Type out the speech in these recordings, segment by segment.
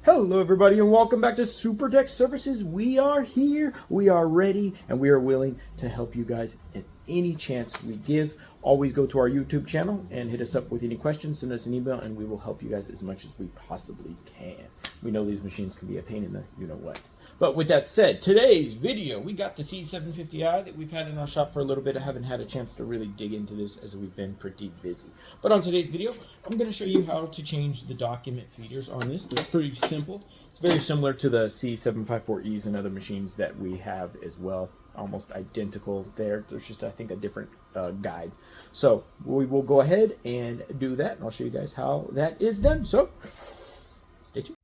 Hello everybody and welcome back to Super Tech Services. We are here, we are ready, and we are willing to help you guys in any chance we give. Always go to our YouTube channel and hit us up with any questions, send us an email, and we will help you guys as much as we possibly can. We know these machines can be a pain in the you-know-what. But with that said, today's video, we got the C750i that we've had in our shop for a little bit. I haven't had a chance to really dig into this as we've been pretty busy. But on today's video, I'm going to show you how to change the document feeders on this. They're pretty simple. It's very similar to the C754es and other machines that we have as well. Almost identical there. There's just, I think, a different guide. So we will go ahead and do that, and I'll show you guys how that is done. So stay tuned.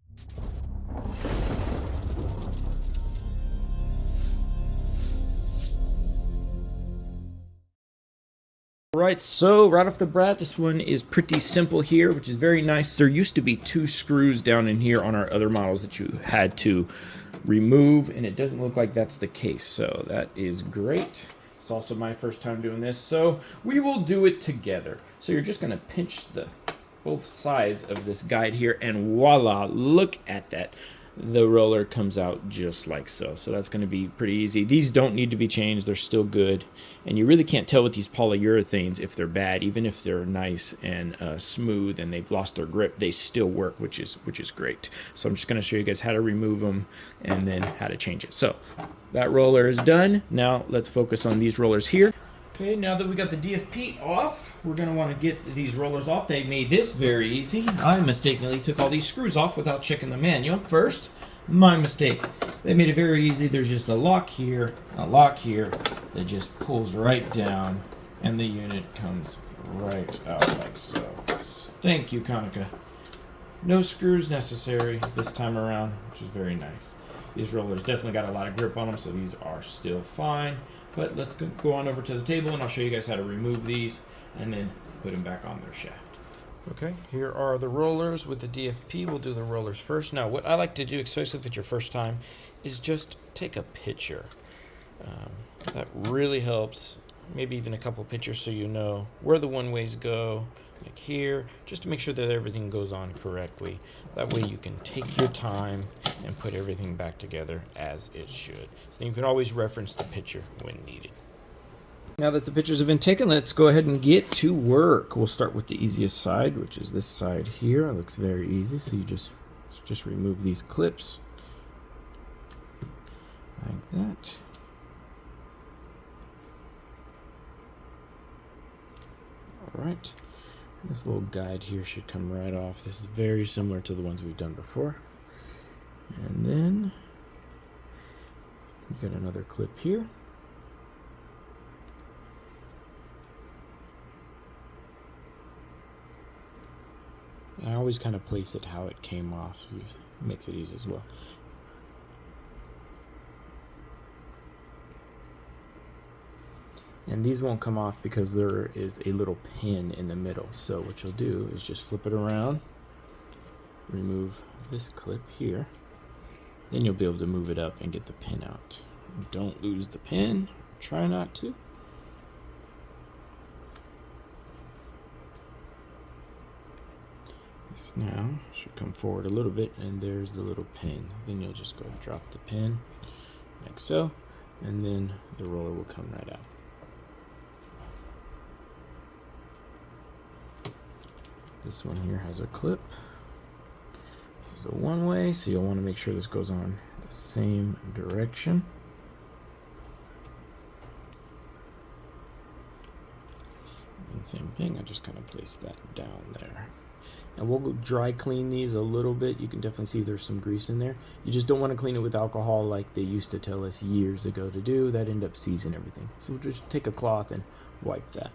Alright, so right off the bat, this one is pretty simple here, which is very nice. There used to be 2 screws down in here on our other models that you had to remove, and it doesn't look like that's the case, so that is great. It's also my first time doing this, so we will do it together. So you're just going to pinch both sides of this guide here, and voila, look at that. The roller comes out just like so. So that's going to be pretty easy. These don't need to be changed. They're still good. And you really can't tell with these polyurethanes if they're bad. Even if they're nice and smooth and they've lost their grip, they still work, which is great. So I'm just going to show you guys how to remove them and then how to change it. So that roller is done. Now let's focus on these rollers here. Okay, now that we got the DFP off, we're going to want to get these rollers off. They made this very easy. I mistakenly took all these screws off without checking the manual first. My mistake. They made it very easy. There's just a lock here that just pulls right down, and the unit comes right out like so. Thank you, Konica. No screws necessary this time around, which is very nice. These rollers definitely got a lot of grip on them, so these are still fine. But let's go on over to the table, and I'll show you guys how to remove these and then put them back on their shaft. Okay, here are the rollers with the DFP. We'll do the rollers first. Now, what I like to do, especially if it's your first time, is just take a picture. That really helps. Maybe even a couple pictures so you know where the one-ways go, like here, just to make sure that everything goes on correctly. That way you can take your time and put everything back together as it should. So you can always reference the picture when needed. Now that the pictures have been taken, let's go ahead and get to work. We'll start with the easiest side, which is this side here. It looks very easy, so you just remove these clips like that. All right. This little guide here should come right off. This is very similar to the ones we've done before. And then you got another clip here. And I always kind of place it how it came off, so it makes it easy as well. And these won't come off because there is a little pin in the middle. So what you'll do is just flip it around, remove this clip here, then you'll be able to move it up and get the pin out. Don't lose the pin, try not to. This now should come forward a little bit, and there's the little pin. Then you'll just go drop the pin like so, and then the roller will come right out. This one here has a clip. This is a one-way, so you'll want to make sure this goes on the same direction. And same thing, I just kind of place that down there. And we'll go dry clean these a little bit. You can definitely see there's some grease in there. You just don't want to clean it with alcohol like they used to tell us years ago to do. That end up seizing everything. So we'll just take a cloth and wipe that.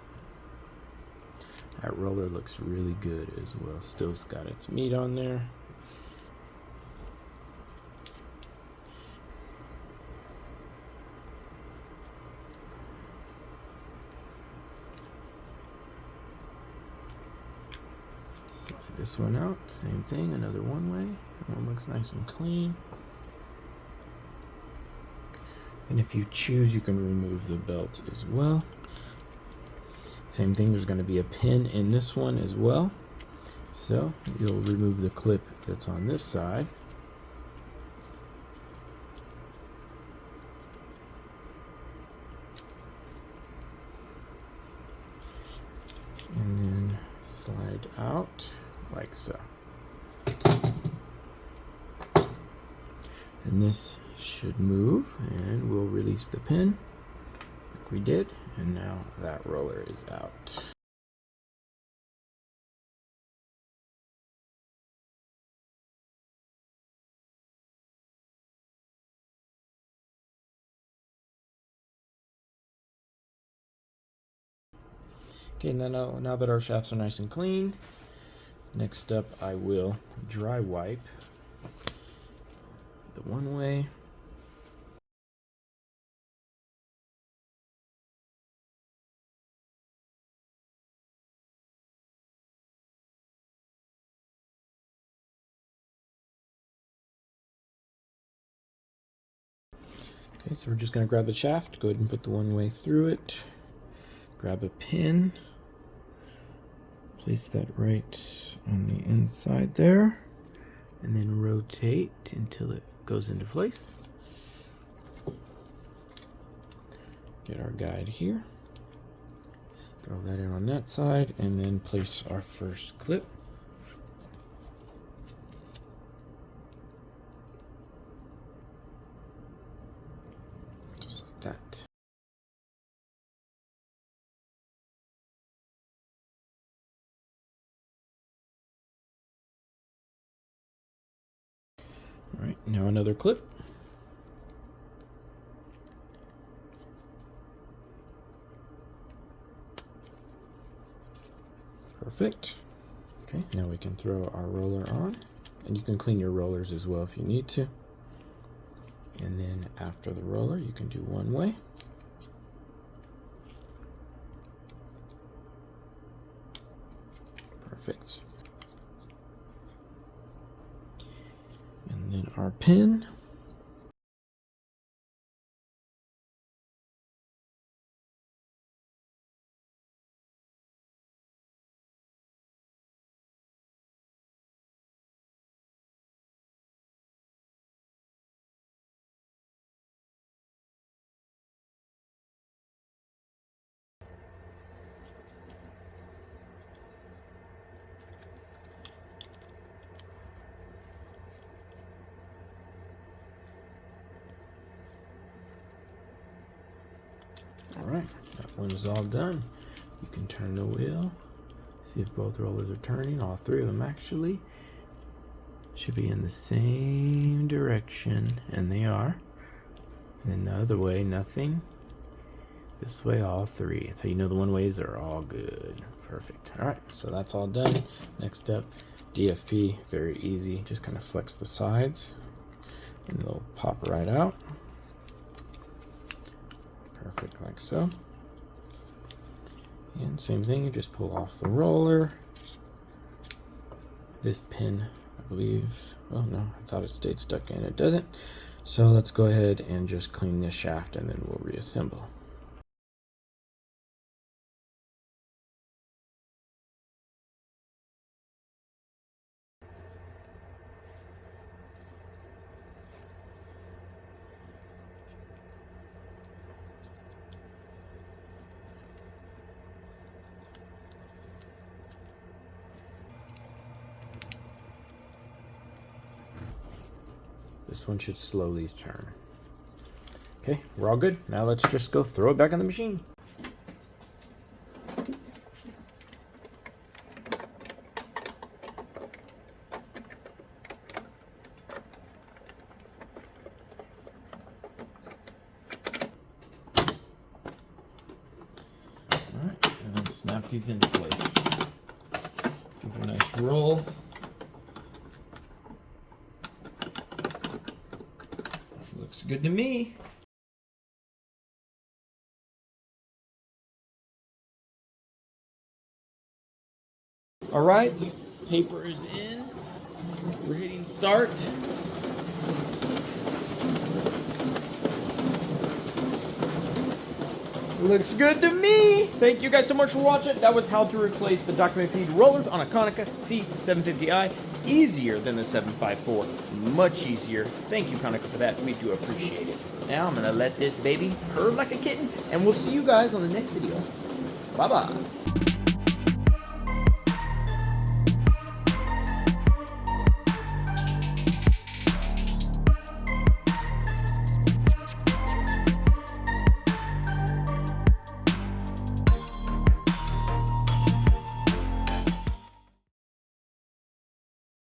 That roller looks really good as well. Still's got its meat on there. Slide this one out, same thing, another one-way. That one looks nice and clean. And if you choose, you can remove the belt as well. Same thing, there's going to be a pin in this one as well. So you'll remove the clip that's on this side, like so. And this should move, and we'll release the pin like we did, and now that roller is out. Okay, now that our shafts are nice and clean, next up I will dry wipe the one way. Okay, so we're just going to grab the shaft, go ahead and put the one way through it, grab a pin, place that right on the inside there, and then rotate until it goes into place. Get our guide here, just throw that in on that side, and then place our first clip. Just like that. All right, now another clip. Perfect. Okay, now we can throw our roller on, and you can clean your rollers as well if you need to. And then after the roller, you can do one way. Perfect. And then our pin. All right, that one is all done. You can turn the wheel, see if both rollers are turning, all three of them actually. Should be in the same direction, and they are. And then the other way, nothing. This way, all three. So you know the one ways are all good. Perfect. All right, so that's all done. Next up, DFP, very easy. Just kind of flex the sides, and they'll pop right out. Perfect, like so. And same thing, you just pull off the roller. This pin, I believe, oh no, I thought it stayed stuck in, it doesn't. So let's go ahead and just clean this shaft, and then we'll reassemble. This one should slowly turn. Okay, we're all good. Now let's just go throw it back on the machine. All right, and then snap these into place. Give it a nice roll. Looks good to me. All right, paper is in. We're hitting start. Looks good to me. Thank you guys so much for watching. That was how to replace the document feed rollers on a Konica C750i. Easier than the 754. Much easier. Thank you, Konica, for that. We do appreciate it. Now I'm gonna let this baby purr like a kitten, and we'll see you guys on the next video. Bye-bye.